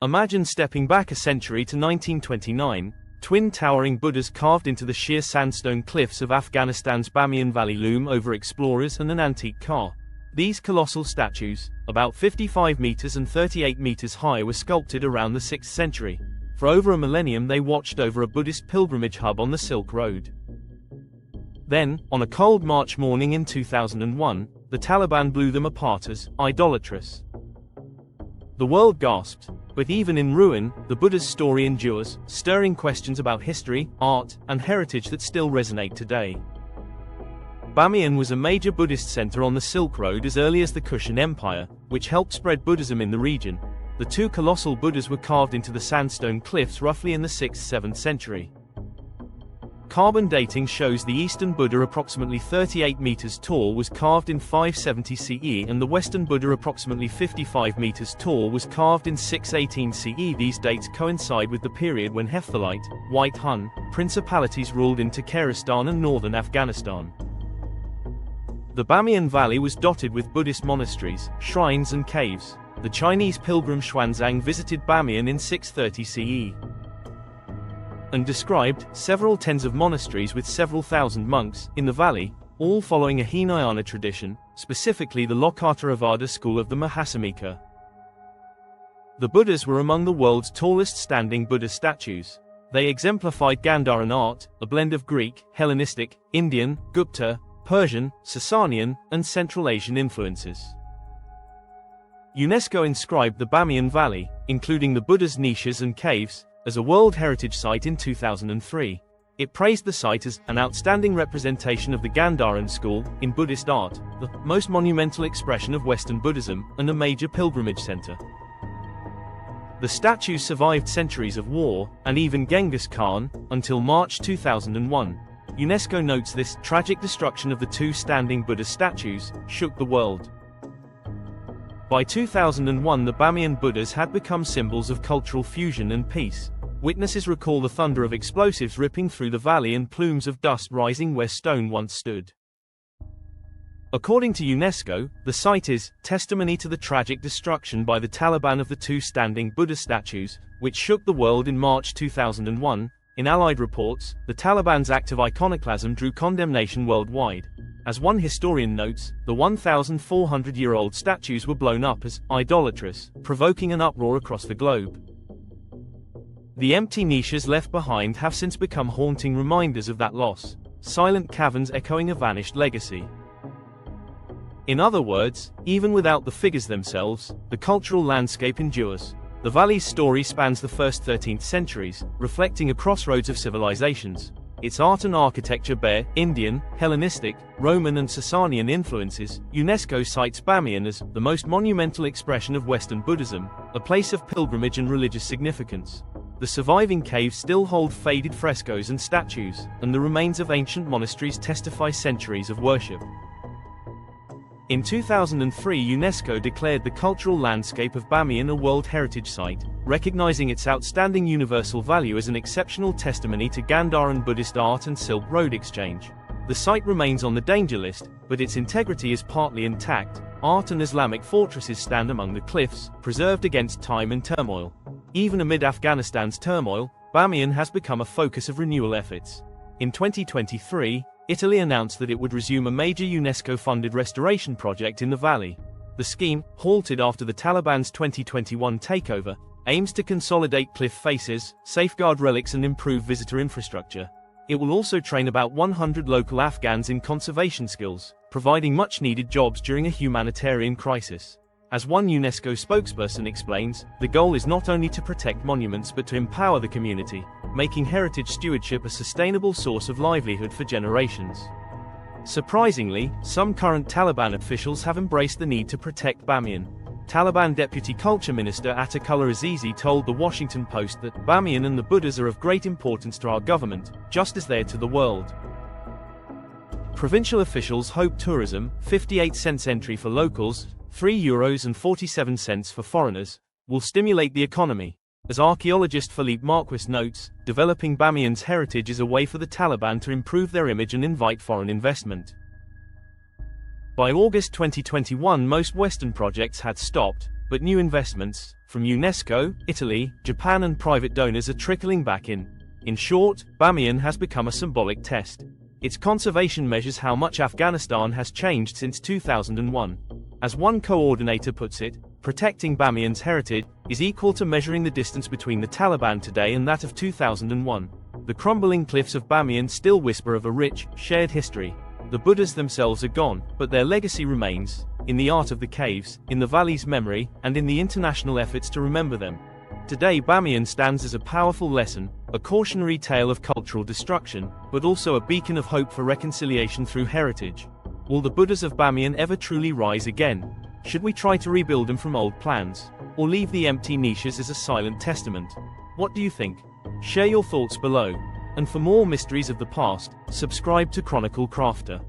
Imagine stepping back a century to 1929, twin towering Buddhas carved into the sheer sandstone cliffs of Afghanistan's Bamiyan Valley loom over explorers and an antique car. These colossal statues, about 55 meters and 38 meters high, were sculpted around the 6th century. For over a millennium they watched over a Buddhist pilgrimage hub on the Silk Road. Then, on a cold March morning in 2001, the Taliban blew them apart as idolatrous. The world gasped, but even in ruin, the Buddha's story endures, stirring questions about history, art, and heritage that still resonate today. Bamiyan was a major Buddhist center on the Silk Road as early as the Kushan Empire, which helped spread Buddhism in the region. The two colossal Buddhas were carved into the sandstone cliffs roughly in the 6th–7th century. Carbon dating shows the eastern Buddha, approximately 38 meters tall, was carved in 570 CE, and the western Buddha, approximately 55 meters tall, was carved in 618 CE. These dates coincide with the period when Hephthalite, White Hun, principalities ruled in Takharistan and northern Afghanistan. The Bamiyan Valley was dotted with Buddhist monasteries, shrines and caves. The Chinese pilgrim Xuanzang visited Bamiyan in 630 CE and described several tens of monasteries with several thousand monks in the valley, all following a Hinayana tradition, specifically the Lokottravada school of the Mahasamika. The Buddhas were among the world's tallest standing Buddha statues. They exemplified Gandharan art, a blend of Greek, Hellenistic, Indian, Gupta, Persian, Sasanian, and Central Asian influences. UNESCO inscribed the Bamiyan Valley, including the Buddha's niches and caves, as a World Heritage Site in 2003. It praised the site as an outstanding representation of the Gandharan school in Buddhist art, the most monumental expression of Western Buddhism, and a major pilgrimage center. The statues survived centuries of war, and even Genghis Khan, until March 2001. UNESCO notes this tragic destruction of the two standing Buddha statues shook the world. By 2001, the Bamiyan Buddhas had become symbols of cultural fusion and peace. Witnesses recall the thunder of explosives ripping through the valley and plumes of dust rising where stone once stood. According to UNESCO, the site is testimony to the tragic destruction by the Taliban of the two standing Buddha statues, which shook the world in March 2001. In Allied reports, the Taliban's act of iconoclasm drew condemnation worldwide. As one historian notes, the 1,400-year-old statues were blown up as idolatrous, provoking an uproar across the globe. The empty niches left behind have since become haunting reminders of that loss, silent caverns echoing a vanished legacy. In other words, even without the figures themselves, the cultural landscape endures. The valley's story spans the first 13th centuries, reflecting a crossroads of civilizations. Its art and architecture bear Indian, Hellenistic, Roman and Sasanian influences. UNESCO cites Bamiyan as the most monumental expression of Western Buddhism, a place of pilgrimage and religious significance. The surviving caves still hold faded frescoes and statues, and the remains of ancient monasteries testify centuries of worship. In 2003, UNESCO declared the cultural landscape of Bamiyan a World Heritage Site, recognizing its outstanding universal value as an exceptional testimony to Gandharan Buddhist art and Silk Road exchange. The site remains on the danger list, but its integrity is partly intact. Art and Islamic fortresses stand among the cliffs, preserved against time and turmoil. Even amid Afghanistan's turmoil, Bamiyan has become a focus of renewal efforts. In 2023, Italy announced that it would resume a major UNESCO-funded restoration project in the valley. The scheme, halted after the Taliban's 2021 takeover, aims to consolidate cliff faces, safeguard relics and improve visitor infrastructure. It will also train about 100 local Afghans in conservation skills, providing much-needed jobs during a humanitarian crisis. As one UNESCO spokesperson explains, the goal is not only to protect monuments but to empower the community, making heritage stewardship a sustainable source of livelihood for generations. Surprisingly, some current Taliban officials have embraced the need to protect Bamiyan. Taliban Deputy Culture Minister Ataqullah Azizi told The Washington Post that Bamiyan and the Buddhas are of great importance to our government, just as they are to the world. Provincial officials hope tourism, 58 cents entry for locals, €3.47 for foreigners, will stimulate the economy. As archaeologist Philippe Marquis notes, developing Bamiyan's heritage is a way for the Taliban to improve their image and invite foreign investment. By August 2021, most Western projects had stopped, But new investments, from UNESCO, Italy, Japan and private donors are trickling back in. In short, Bamiyan has become a symbolic test. Its conservation measures how much Afghanistan has changed since 2001. As one coordinator puts it, protecting Bamiyan's heritage is equal to measuring the distance between the Taliban today and that of 2001. The crumbling cliffs of Bamiyan still whisper of a rich, shared history. The Buddhas themselves are gone, but their legacy remains, in the art of the caves, in the valley's memory, and in the international efforts to remember them. Today Bamiyan stands as a powerful lesson, a cautionary tale of cultural destruction, but also a beacon of hope for reconciliation through heritage. Will the Buddhas of Bamiyan ever truly rise again? Should we try to rebuild them from old plans, or leave the empty niches as a silent testament? What do you think? Share your thoughts below. And for more mysteries of the past, subscribe to Chronicle Crafter.